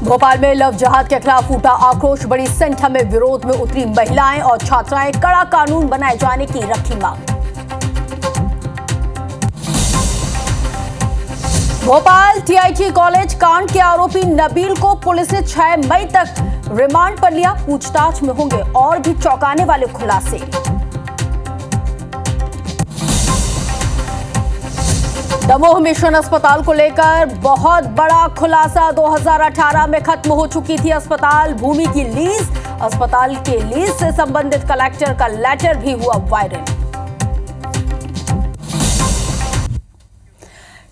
भोपाल में लव जिहाद के खिलाफ फूटा आक्रोश। बड़ी संख्या में विरोध में उतरी महिलाएं और छात्राएं। कड़ा कानून बनाए जाने की रखी मांग। भोपाल टीआईटी कॉलेज कांड के आरोपी नबील को पुलिस ने 6 मई तक रिमांड पर लिया। पूछताछ में होंगे और भी चौंकाने वाले खुलासे। दमोह मिशन अस्पताल को लेकर बहुत बड़ा खुलासा। 2018 में खत्म हो चुकी थी अस्पताल भूमि की लीज। अस्पताल के लीज से संबंधित कलेक्टर का लेटर भी हुआ वायरल।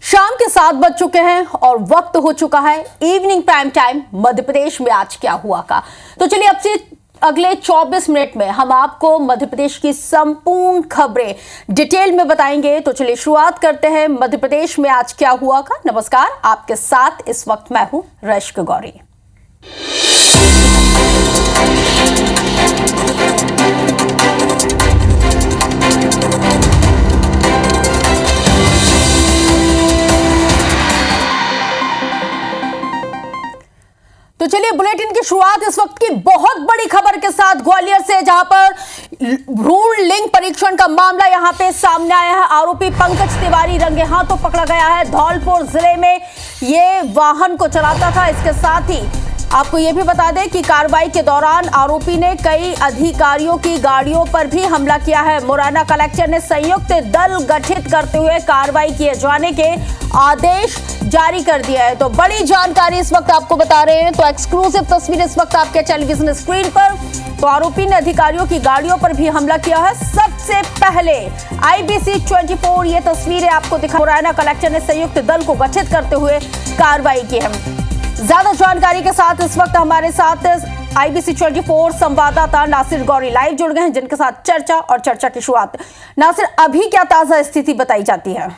शाम के 7 बज चुके हैं और वक्त हो चुका है evening prime time Madhya Pradesh में आज क्या हुआ का। तो चलिए अब से अगले 24 मिनट में हम आपको मध्य प्रदेश की संपूर्ण खबरें डिटेल में बताएंगे। तो चलिए शुरुआत करते हैं मध्य प्रदेश में आज क्या हुआ का। नमस्कार, आपके साथ इस वक्त मैं हूं रश्क गौरी। तो चलिए बुलेटिन की शुरुआत इस वक्त की बहुत बड़ी खबर के साथ ग्वालियर से, जहां पर भ्रूण लिंग परीक्षण का मामला यहां पे सामने आया है। आरोपी पंकज तिवारी रंगे हाथों पकड़ा गया है। धौलपुर जिले में ये वाहन को चलाता था। इसके साथ ही आपको यह भी बता दें कि कार्रवाई के दौरान आरोपी ने कई अधिकारियों की गाड़ियों पर भी हमला किया है। मुरैना कलेक्टर ने संयुक्त दल गठित करते हुए कार्रवाई किए जाने के आदेश जारी कर दिया है। तो बड़ी जानकारी इस वक्त आपको बता रहे हैं। तो एक्सक्लूसिव तस्वीर इस वक्त आपके टेलीविजन स्क्रीन पर। तो आरोपी ने अधिकारियों की गाड़ियों पर भी हमला किया है। सबसे पहले IBC 24 ये तस्वीरें आपको दिखा। मुरैना कलेक्टर ने संयुक्त दल को गठित करते हुए कार्रवाई की है। ज्यादा जानकारी के साथ इस वक्त हमारे साथ IBC 24 संवाददाता नासिर गौरी लाइव जुड़ गए हैं, जिनके साथ चर्चा की शुरुआत। नासिर, अभी क्या ताजा स्थिति बताई जाती है?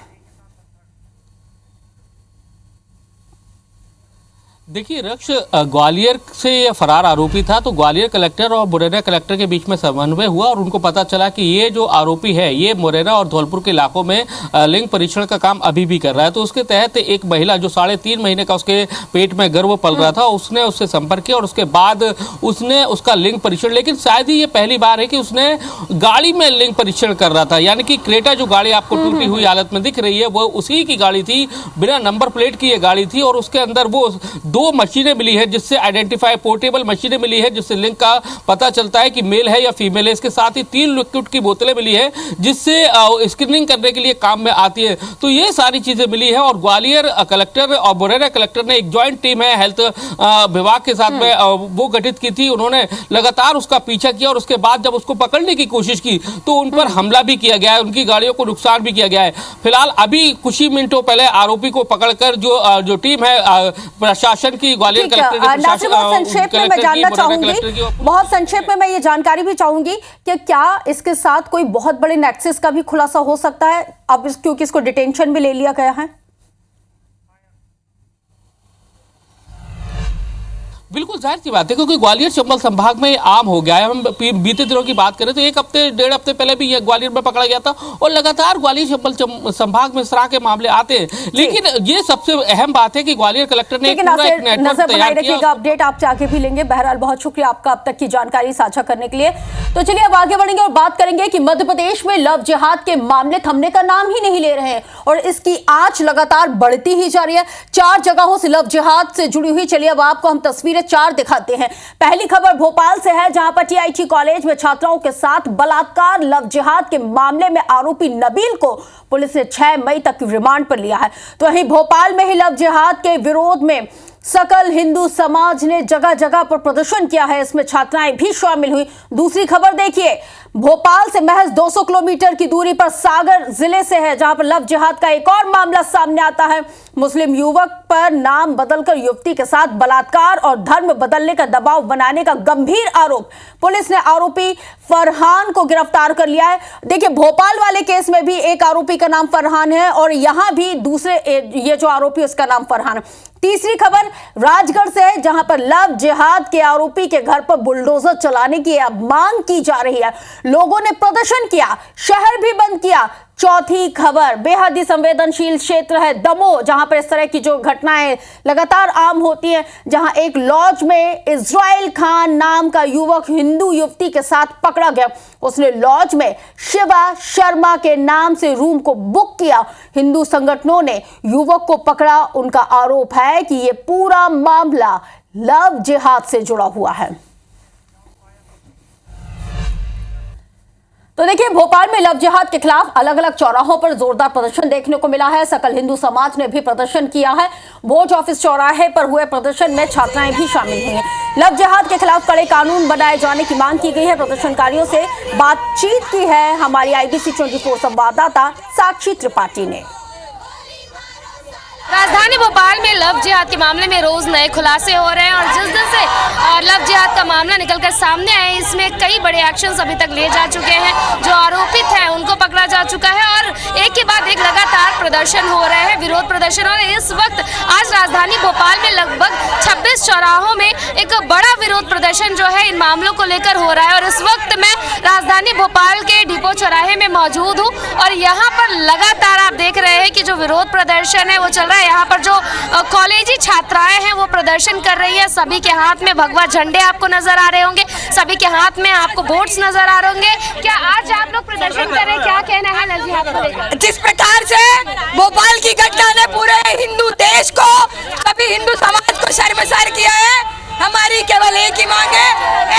देखिए रक्ष, ग्वालियर से ये फरार आरोपी था। तो ग्वालियर कलेक्टर और मुरैना कलेक्टर के बीच में समन्वय हुआ और उनको पता चला कि ये जो आरोपी है ये मुरैना और धौलपुर के इलाकों में लिंग परीक्षण का काम अभी भी कर रहा है। तो उसके तहत एक महिला जो 3.5 महीने का उसके पेट में गर्भ पल रहा था, उसने उससे संपर्क किया और उसके बाद उसने उसका लिंग परीक्षण, लेकिन शायद ही ये पहली बार है कि उसने गाड़ी में लिंग परीक्षण कर रहा था। यानी कि क्रेटा जो गाड़ी आपको टूटी हुई हालत में दिख रही है वो उसी की गाड़ी थी, बिना नंबर प्लेट की ये गाड़ी थी। और उसके अंदर वो 2 मशीनें मिली है जिससे आइडेंटिफाई, पोर्टेबल मशीनें मिली है जिससे लिंग का पता चलता है कि मेल है या फीमेल है। इसके साथ ही 3 लिक्विड की बोतलें मिली है जिससे स्क्रीनिंग करने के लिए काम में आती है। तो ये सारी चीजें मिली है और ग्वालियर कलेक्टर और मुरैना कलेक्टर ने एक ज्वाइंट टीम है हेल्थ विभाग के साथ में वो गठित की थी। उन्होंने लगातार उसका पीछा किया और उसके बाद जब उसको पकड़ने की कोशिश की तो उन पर हमला भी किया गया है, उनकी गाड़ियों को नुकसान भी किया गया है। फिलहाल अभी कुछ ही मिनटों पहले आरोपी को पकड़कर जो टीम है प्रशासन की, ग्वालियर कलेक्टर नासिर, बहुत संक्षेप में मैं जानना चाहूंगी, बहुत संक्षेप में मैं ये जानकारी भी चाहूंगी कि क्या इसके साथ कोई बहुत बड़े नेक्सस का भी खुलासा हो सकता है अब क्योंकि इसको डिटेंशन भी ले लिया गया है? बिल्कुल जाहिर सी बात है क्योंकि ग्वालियर चंबल संभाग में आम हो गया है। हम बीते दिनों की बात करें तो 1 हफ्ते पहले भी ये ग्वालियर में पकड़ा गया था और लगातार ग्वालियर चंबल संभाग में इस तरह के मामले आते हैं। लेकिन ये सबसे अहम बात है कि ग्वालियर कलेक्टर ने नजर बनाए रखिएगा, अपडेट आपसे आगे भी लेंगे। बहरहाल बहुत शुक्रिया आपका अब तक की जानकारी साझा करने के लिए। तो चलिए अब आगे बढ़ेंगे और बात करेंगे कि मध्य प्रदेश में लव जिहाद के मामले थमने का नाम ही नहीं ले रहे हैं और इसकी आंच लगातार बढ़ती ही जा रही है। 4 जगहों से लव जिहाद से जुड़ी हुई, चलिए अब आपको हम तस्वीरें 4 दिखाते हैं। पहली खबर भोपाल से है, जहां पर टीआईटी कॉलेज में छात्राओं के साथ बलात्कार लव जिहाद के मामले में आरोपी नबील को पुलिस ने 6 मई तक रिमांड पर लिया है। तो वहीं भोपाल में ही लव जिहाद के विरोध में सकल हिंदू समाज ने जगह जगह पर प्रदर्शन किया है, इसमें छात्राएं भी शामिल हुई। दूसरी खबर देखिए, भोपाल से महज 200 किलोमीटर की दूरी पर सागर जिले से है, जहां पर लव जिहाद का एक और मामला सामने आता है। मुस्लिम युवक पर नाम बदलकर युवती के साथ बलात्कार और धर्म बदलने का दबाव बनाने का गंभीर आरोप। पुलिस ने आरोपी फरहान को गिरफ्तार कर लिया है। देखिए, भोपाल वाले केस में भी एक आरोपी का नाम फरहान है और यहां भी दूसरे ये जो आरोपी उसका नाम फरहान है। तीसरी खबर राजगढ़ से है, जहां पर लव जिहाद के आरोपी के घर पर बुलडोजर चलाने की अब मांग की जा रही है। लोगों ने प्रदर्शन किया, शहर भी बंद किया, चौथी खबर बेहद ही संवेदनशील क्षेत्र है दमोह, जहां पर इस तरह की जो घटनाएं लगातार आम होती हैं, जहां एक लॉज में इस्राइल खान नाम का युवक हिंदू युवती के साथ पकड़ा गया। उसने लॉज में शिवा शर्मा के नाम से रूम को बुक किया। हिंदू संगठनों ने युवक को पकड़ा। उनका आरोप है कि यह पूरा मामला लव जिहाद से जुड़ा हुआ है। तो देखिए, भोपाल में लव जिहाद के खिलाफ अलग अलग चौराहों पर जोरदार प्रदर्शन देखने को मिला है। सकल हिंदू समाज ने भी प्रदर्शन किया है। वोट ऑफिस चौराहे पर हुए प्रदर्शन में छात्राएं भी शामिल हुई हैं। लव जिहाद के खिलाफ कड़े कानून बनाए जाने की मांग की गई है। प्रदर्शनकारियों से बातचीत की है हमारी IBC 24 संवाददाता साक्षी त्रिपाठी ने। राजधानी भोपाल में लव जिहाद के मामले में रोज नए खुलासे हो रहे हैं और जिस दिन से लव जिहाद का मामला निकलकर सामने आया, इसमें कई बड़े एक्शंस अभी तक लिए जा चुके हैं। जो आरोपित हैं उनको पकड़ा जा चुका है और एक के बाद एक लगातार प्रदर्शन हो रहे हैं, विरोध प्रदर्शन। और इस वक्त आज राजधानी भोपाल में लगभग 26 चौराहों में एक बड़ा विरोध प्रदर्शन जो है इन मामलों को लेकर हो रहा है। और इस वक्त मैं राजधानी भोपाल के डिपो चौराहे में मौजूद हूँ और यहाँ पर लगातार आप देख रहे हैं कि जो विरोध प्रदर्शन है वो चल रहा है। यहाँ पर जो कॉलेजी छात्राएं हैं वो प्रदर्शन कर रही है। सभी के हाथ में भगवा झंडे आपको नजर आ रहे होंगे, सभी के हाथ में आपको बोर्ड्स नजर आ रहे होंगे। क्या आज आप लोग प्रदर्शन कर रहे हैं, क्या कहना है लव जिहाद को लेकर? जिस प्रकार से भोपाल की घटना ने पूरे हिंदू देश को, सभी हिंदू समाज को शर्मसार किया है, हमारी केवल एक ही मांग है,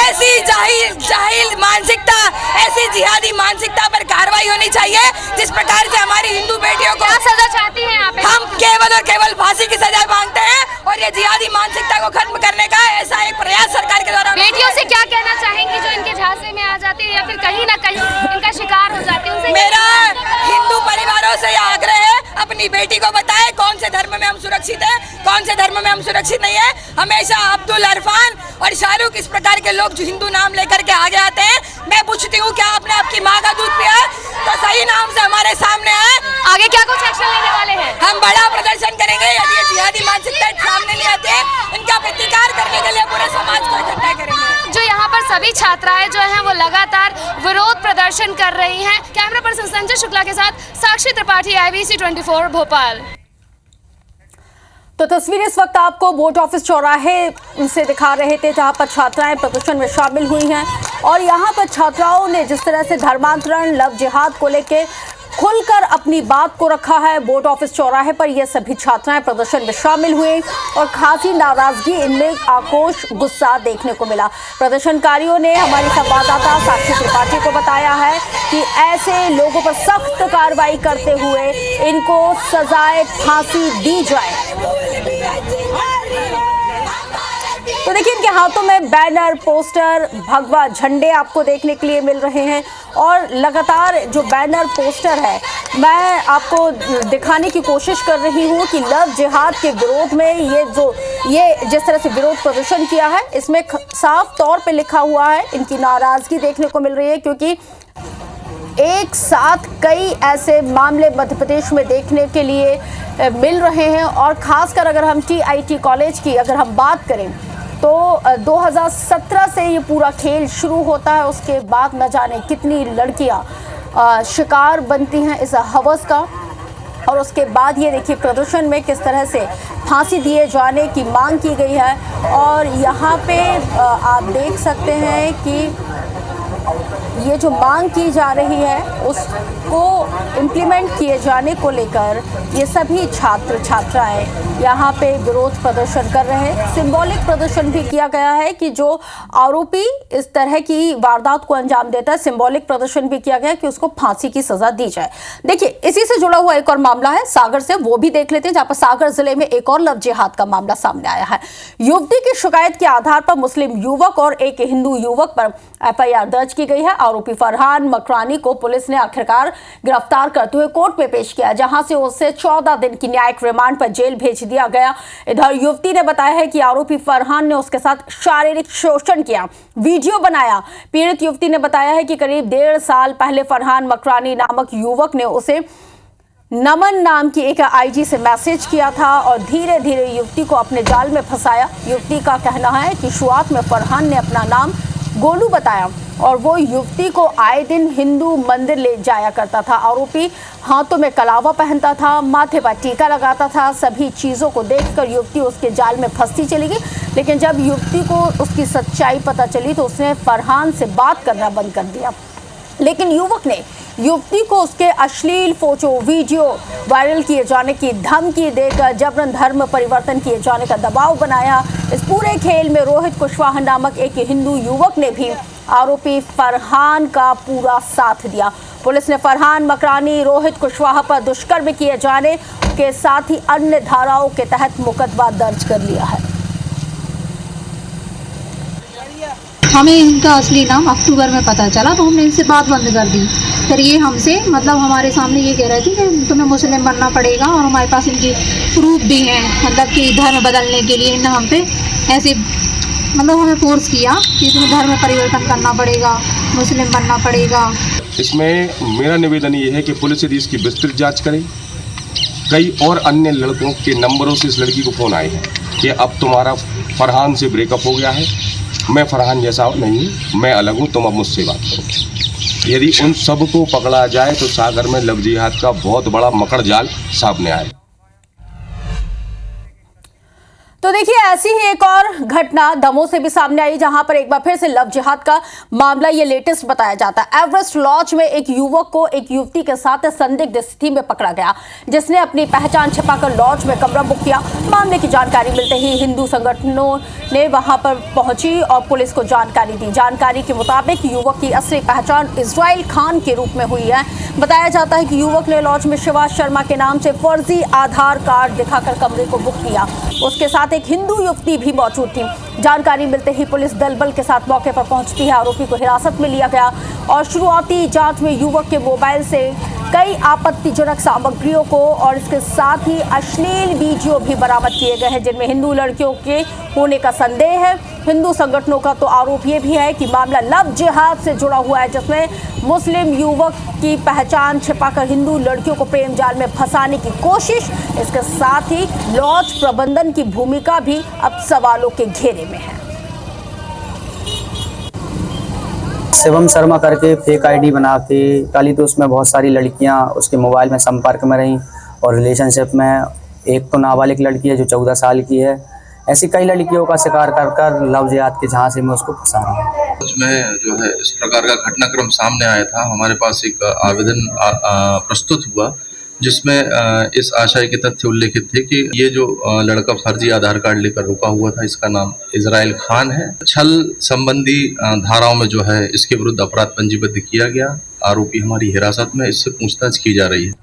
ऐसी जाहिल मानसिकता, ऐसी जिहादी मानसिकता पर कार्रवाई होनी चाहिए। जिस प्रकार से हमारी हिंदू बेटियों को क्या सजा चाहती हैं आप? हम केवल और केवल फांसी की सजा मांगते हैं और ये जिहादी मानसिकता को खत्म करने का ऐसा एक प्रयास सरकार के द्वारा। बेटियों से क्या कहना चाहेंगी जो इनके झांसे में आ जाती है या फिर कहीं ना कहीं इनका शिकार हो जाती है? उनसे मेरा हिंदू परिवारों से यह आग्रह है, अपनी बेटी को बताएं कौन से धर्म में हम सुरक्षित हैं, कौन से धर्म में हम सुरक्षित नहीं है। हमेशा अब्दुल अरफान और शाहरुख इस प्रकार के लोग जो हिंदू नाम लेकर के आगे आते हैं, मैं पूछती हूँ क्या आपने आपकी माँ का दूध पिया है? तो सही नाम से हमारे सामने आए। आगे क्या कुछ एक्शन लेने वाले हैं? हम बड़ा प्रदर्शन करेंगे यदि ये जिहादी मानसिकता सामने नहीं आते, इनका प्रतिकार करने के लिए पूरे समाज को इकट्ठा करेंगे। जो यहाँ पर सभी छात्राएं जो हैं वो लगातार विरोध प्रदर्शन कर रही हैं। कैमरा पर्सन संजय शुक्ला के साथ साक्षी त्रिपाठी, IBC 24 भोपाल। तो तस्वीर इस वक्त आपको वोट ऑफिस चौराहे से दिखा रहे थे, जहां पर छात्राएं प्रदर्शन में शामिल हुई हैं और यहां पर छात्राओं ने जिस तरह से धर्मांतरण, लव जिहाद को लेकर खुलकर अपनी बात को रखा है। वोट ऑफिस चौराहे पर ये सभी छात्राएं प्रदर्शन में शामिल हुए और खासी नाराजगी, इनमें आक्रोश, गुस्सा देखने को मिला। प्रदर्शनकारियों ने हमारी संवाददाता साक्षी त्रिपाठी को बताया है कि ऐसे लोगों पर सख्त कार्रवाई करते हुए इनको सजाए फांसी दी जाए। तो देखिए, इनके हाथों में बैनर, पोस्टर, भगवा झंडे आपको देखने के लिए मिल रहे हैं और लगातार जो बैनर, पोस्टर है, मैं आपको दिखाने की कोशिश कर रही हूं कि लव जिहाद के विरोध में ये जिस तरह से विरोध प्रदर्शन किया है, इसमें साफ तौर पे लिखा हुआ है। इनकी नाराजगी देखने को मिल रही है क्योंकि एक साथ कई ऐसे मामले मध्य प्रदेश में देखने के लिए मिल रहे हैं और खासकर अगर हम TIT कॉलेज की अगर हम बात करें तो 2017 से ये पूरा खेल शुरू होता है। उसके बाद न जाने कितनी लड़कियां शिकार बनती हैं इस हवस का और उसके बाद ये देखिए प्रदर्शन में किस तरह से फांसी दिए जाने की मांग की गई है। और यहाँ पे आप देख सकते हैं कि ये जो मांग की जा रही है उसको इम्प्लीमेंट किए जाने को लेकर ये सभी छात्र छात्राएं यहाँ पे विरोध प्रदर्शन कर रहे हैं। सिंबॉलिक प्रदर्शन भी किया गया है कि जो आरोपी इस तरह की वारदात को अंजाम देता है, सिंबॉलिक प्रदर्शन भी किया गया है कि उसको फांसी की सजा दी जाए। देखिए, इसी से जुड़ा हुआ एक और मामला है सागर से, वो भी देख लेते हैं, जहां पर सागर जिले में एक और लव जिहाद का मामला सामने आया है। युवती की शिकायत के आधार पर मुस्लिम युवक और एक हिंदू युवक पर FIR दर्ज की गई है। आरोपी फरहान मकरानी को पुलिस ने आखिरकार गिरफ्तार करते हुए कोर्ट में पेश किया, जहां से उसे 14 दिन की न्यायिक रिमांड पर जेल भेज दिया गया। इधर युवती ने बताया है कि आरोपी फरहान ने उसके साथ शारीरिक शोषण किया, वीडियो बनाया। पीड़ित युवती ने बताया है कि करीब 1.5 साल पहले फरहान मकरानी नामक युवक ने उसे नमन नाम की एक IG से मैसेज किया था और धीरे धीरे युवती को अपने जाल में फंसाया। युवती का कहना है कि शुरुआत में फरहान ने अपना नाम गोलू बताया और वो युवती को आए दिन हिंदू मंदिर ले जाया करता था। आरोपी हाथों में कलावा पहनता था, माथे पर टीका लगाता था। सभी चीज़ों को देखकर युवती उसके जाल में फंसती चली गई। लेकिन जब युवती को उसकी सच्चाई पता चली तो उसने फरहान से बात करना बंद कर दिया। लेकिन युवक ने युवती को उसके अश्लील फोटो वीडियो वायरल किए जाने की धमकी देकर जबरन धर्म परिवर्तन किए जाने का दबाव बनाया। इस पूरे खेल में रोहित कुशवाहा नामक एक हिंदू युवक ने भी आरोपी फरहान का पूरा साथ दिया। पुलिस ने फरहान मकरानी, रोहित कुशवाहा पर दुष्कर्म किए जाने के साथ ही अन्य धाराओं के तहत मुकदमा दर्ज कर लिया है। हमें इनका असली नाम अक्टूबर में पता चला तो हमने इनसे बात बंद कर दी। फिर ये हमसे मतलब हमारे सामने ये कह रहे थे कि तुम्हें मुस्लिम बनना पड़ेगा और हमारे पास इनकी प्रूफ भी हैं, मतलब कि धर्म बदलने के लिए इन्होंने हम पे ऐसे मतलब हमें फोर्स किया कि तुम्हें धर्म परिवर्तन करना पड़ेगा, मुस्लिम बनना पड़ेगा। इसमें मेरा निवेदन ये है कि पुलिस यदि इसकी विस्तृत जाँच करे। कई और अन्य लड़कों के नंबरों से इस लड़की को फ़ोन आए हैं कि अब तुम्हारा फरहान से ब्रेकअप हो गया है, मैं फरहान जैसा नहीं, मैं अलग हूँ, तुम अब मुझसे बात करो। यदि उन सब को पकड़ा जाए तो सागर में लव जिहाद का बहुत बड़ा मकड़ जाल सामने आए। तो देखिए, ऐसी ही एक और घटना दमोह से भी सामने आई, जहां पर एक बार फिर से लव जिहाद का मामला ये लेटेस्ट बताया जाता है। एवरेस्ट लॉज में एक युवक को एक युवती के साथ संदिग्ध स्थिति में पकड़ा गया, जिसने अपनी पहचान छिपाकर लॉज में कमरा बुक किया। मामले की जानकारी मिलते ही हिंदू संगठनों ने वहां पर पहुंची और पुलिस को जानकारी दी। जानकारी के मुताबिक युवक की असली पहचान इजराइल खान के रूप में हुई है। बताया जाता है कि युवक ने लॉज में शिवा शर्मा के नाम से फर्जी आधार कार्ड दिखाकर कमरे को बुक किया। उसके साथ एक हिंदू युवती भी मौजूद थी। जानकारी मिलते ही पुलिस दल बल के साथ मौके पर पहुंचती है। आरोपी को हिरासत में लिया गया और शुरुआती जांच में युवक के मोबाइल से कई आपत्तिजनक सामग्रियों को और इसके साथ ही अश्लील वीडियो भी बरामद किए गए हैं, जिनमें हिंदू लड़कियों के होने का संदेह है। हिंदू संगठनों का तो आरोप ये भी है कि मामला लव जिहाद से जुड़ा हुआ है, जिसमें मुस्लिम युवक की पहचान छिपाकर हिंदू लड़कियों को प्रेम जाल में फंसाने की कोशिश। इसके साथ ही लॉज प्रबंधन की भूमिका भी अब सवालों के घेरे में है। शिवम शर्मा करके फेक आईडी बना के काली, तो उसमें बहुत सारी लड़कियां उसके मोबाइल में संपर्क में रहीं और रिलेशनशिप में। एक तो नाबालिग लड़की है जो 14 साल की है। ऐसी कई लड़कियों का शिकार कर लव जिहाद के झांसे में उसको फंसा रहा है। उसमें जो है इस प्रकार का घटनाक्रम सामने आया था। हमारे पास एक आवेदन प्रस्तुत हुआ जिसमें इस आशय के तथ्य उल्लेखित थे कि ये जो लड़का फर्जी आधार कार्ड लेकर रुका हुआ था, इसका नाम इजराइल खान है। छल संबंधी धाराओं में जो है इसके विरुद्ध अपराध पंजीबद्ध किया गया। आरोपी हमारी हिरासत में, इससे पूछताछ की जा रही है।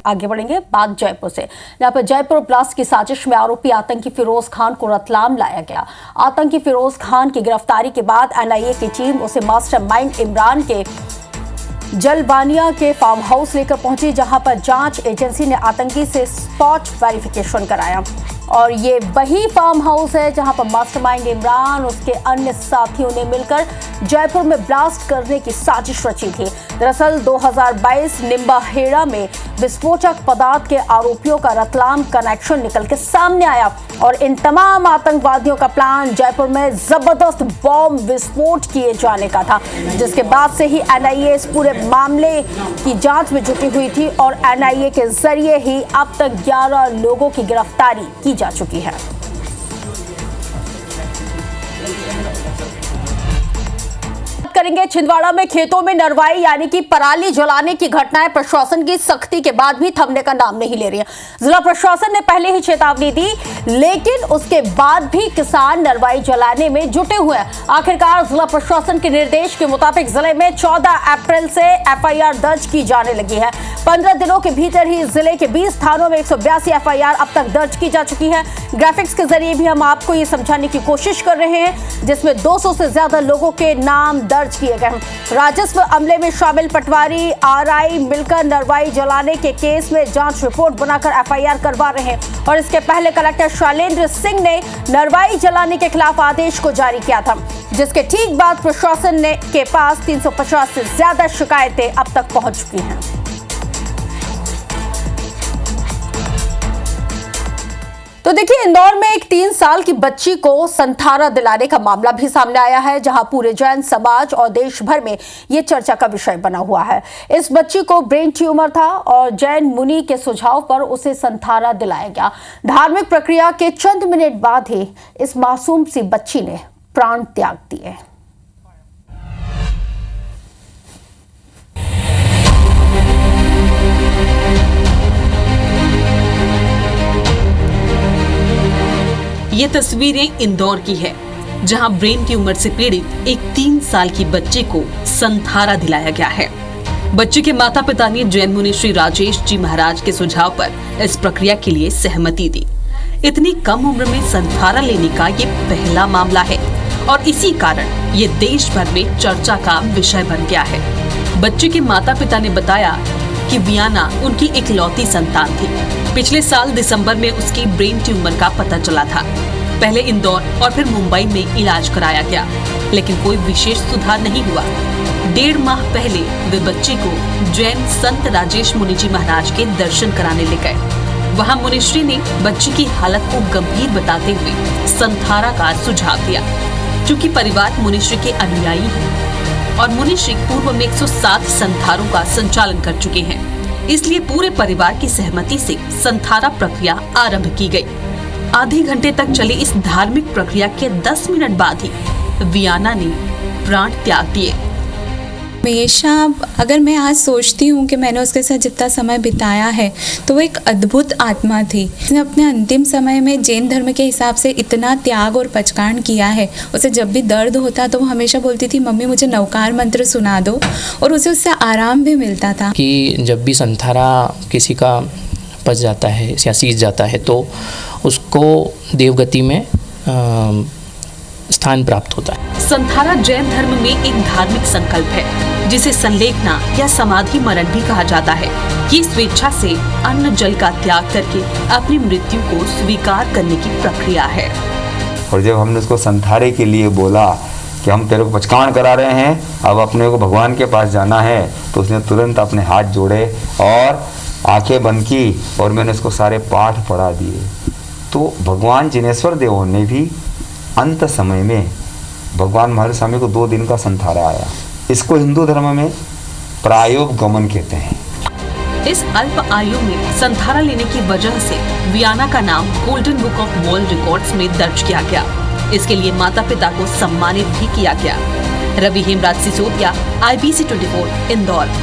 आगे बढ़ेंगे बात जयपुर से, जहां पर जयपुर ब्लास्ट की साजिश में आरोपी आतंकी फिरोज खान को रतलाम लाया गया। आतंकी फिरोज खान की गिरफ्तारी के बाद एनआईए की टीम उसे मास्टरमाइंड इमरान के जलबानिया के फार्म हाउस लेकर पहुंची, जहां पर जांच एजेंसी ने आतंकी से स्पॉट वेरिफिकेशन कराया। और ये वही फार्म हाउस है जहां पर मास्टरमाइंड इमरान उसके अन्य साथियों ने मिलकर जयपुर में ब्लास्ट करने की साजिश रची थी। दरअसल 2022 निम्बाहेड़ा में विस्फोटक पदार्थ के आरोपियों का रतलाम कनेक्शन निकल के सामने आया और इन तमाम आतंकवादियों का प्लान जयपुर में जबरदस्त बॉम्ब विस्फोट किए जाने का था, जिसके बाद से ही एनआईए इस पूरे मामले की जांच में जुटी हुई थी और एनआईए के जरिए ही अब तक 11 लोगों की गिरफ्तारी की जा चुकी है। करेंगे छिंदवाड़ा में खेतों में नरवाई यानी कि पराली जलाने की घटनाएं प्रशासन की सख्ती के बाद भी थमने का नाम नहीं ले रही है। जिला प्रशासन ने पहले ही चेतावनी दी, लेकिन उसके बाद भी किसान नरवाई जलाने में जुटे हुए हैं। आखिरकार जिला प्रशासन के निर्देश के मुताबिक जिले में 14 अप्रैल से एफआईआर दर्ज की जाने लगी है। 15 दिनों के भीतर ही जिले के 20 थानों में 182 एफआईआर अब तक दर्ज की जा चुकी है। ग्राफिक्स के जरिए भी हम आपको ये समझाने की कोशिश कर रहे हैं, जिसमें 200 से ज्यादा लोगों के नाम दर्ज किए गए हैं। राजस्व अमले में शामिल पटवारी, आरआई मिलकर नरवाई जलाने के केस में जांच रिपोर्ट बनाकर एफआईआर करवा रहे हैं। और इसके पहले कलेक्टर शैलेंद्र सिंह ने नरवाई जलाने के खिलाफ आदेश को जारी किया था, जिसके ठीक बाद प्रशासन के पास 350 से ज्यादा शिकायतें अब तक पहुंच चुकी हैं। तो देखिए, इंदौर में एक 3 साल की बच्ची को संथारा दिलाने का मामला भी सामने आया है, जहां पूरे जैन समाज और देश भर में ये चर्चा का विषय बना हुआ है। इस बच्ची को ब्रेन ट्यूमर था और जैन मुनि के सुझाव पर उसे संथारा दिलाया गया। धार्मिक प्रक्रिया के चंद मिनट बाद ही इस मासूम सी बच्ची ने प्राण त्याग दिए। ये तस्वीरें इंदौर की है, जहां ब्रेन ट्यूमर से पीड़ित एक 3 साल की बच्चे को संथारा दिलाया गया है। बच्चे के माता पिता ने जैन मुनि श्री राजेश जी महाराज के सुझाव पर इस प्रक्रिया के लिए सहमति दी। इतनी कम उम्र में संथारा लेने का ये पहला मामला है और इसी कारण ये देश भर में चर्चा का विषय बन गया है। बच्चे के माता पिता ने बताया कि वियाना उनकी इकलौती संतान थी। पिछले साल दिसंबर में उसकी ब्रेन ट्यूमर का पता चला था। पहले इंदौर और फिर मुंबई में इलाज कराया गया, लेकिन कोई विशेष सुधार नहीं हुआ। 1.5 माह पहले वे बच्चे को जैन संत राजेश मुनि जी महाराज के दर्शन कराने ले गए। वहां मुनिश्री ने बच्ची की हालत को गंभीर बताते हुए संथारा का सुझाव दिया। चूंकि परिवार मुनिश्री के अनुयायी है और मुनिश्री पूर्व में 107 संथारों का संचालन कर चुके हैं, इसलिए पूरे परिवार की सहमति से संथारा प्रक्रिया आरंभ की गई। आधे घंटे तक चली इस धार्मिक प्रक्रिया के 10 मिनट बाद ही वियाना ने प्राण त्याग दिए। हमेशा अगर मैं आज सोचती हूँ कि मैंने उसके साथ जितना समय बिताया है, तो वो एक अद्भुत आत्मा थी। उसने अपने अंतिम समय में जैन धर्म के हिसाब से इतना त्याग और पचकान किया है। उसे जब भी दर्द होता तो वो हमेशा बोलती थी, मम्मी मुझे नवकार मंत्र सुना दो, और उसे उससे आराम भी मिलता था। कि जब भी संथारा किसी का पच जाता है या सीज जाता है तो उसको देवगति में स्थान प्राप्त होता है। संथारा जैन धर्म में एक धार्मिक संकल्प है, जिसे संलेखना या समाधि मरण भी कहा जाता है। ये स्वेच्छा से अन्न जल का त्याग करके अपनी मृत्यु को स्वीकार करने की प्रक्रिया है। और जब हमने उसको संथारे के लिए बोला कि हम तेरे को पचकान करा रहे हैं, अब अपने को भगवान के पास जाना है, तो उसने तुरंत अपने हाथ जोड़े और आंखें बंद की और मैंने उसको सारे पाठ पढ़ा दिए। तो भगवान जिनेश्वर देव ने भी अंत समय में भगवान महावीर स्वामी को 2 दिन का संथारा आया। इसको हिंदू धर्म में प्रायोग गमन कहते हैं। इस अल्प आयु में संथारा लेने की वजह से वियाना का नाम golden book of world records में दर्ज किया गया। इसके लिए माता पिता को सम्मानित भी किया गया। रवि हेमराज सिसोदिया, IBC 24 इंदौर।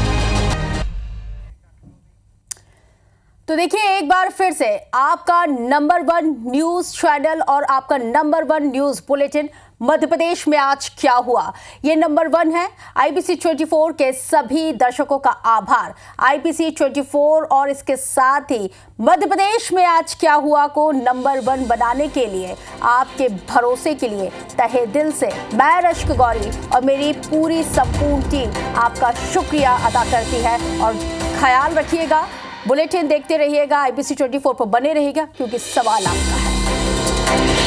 तो देखिए, एक बार फिर से आपका नंबर 1 न्यूज चैनल और आपका number 1 news bulletin Madhya Pradesh में आज क्या हुआ, ये नंबर 1 है। IBC 24 के सभी दर्शकों का आभार। IBC 24 और इसके साथ ही मध्य प्रदेश में आज क्या हुआ को नंबर 1 बनाने के लिए, आपके भरोसे के लिए तहे दिल से मैं रश्क गौरी और मेरी पूरी संपूर्ण टीम आपका शुक्रिया अदा करती है। और ख्याल रखिएगा, बुलेटिन देखते रहिएगा, IBC 24 पर बने रहिएगा, क्योंकि सवाल आपका है।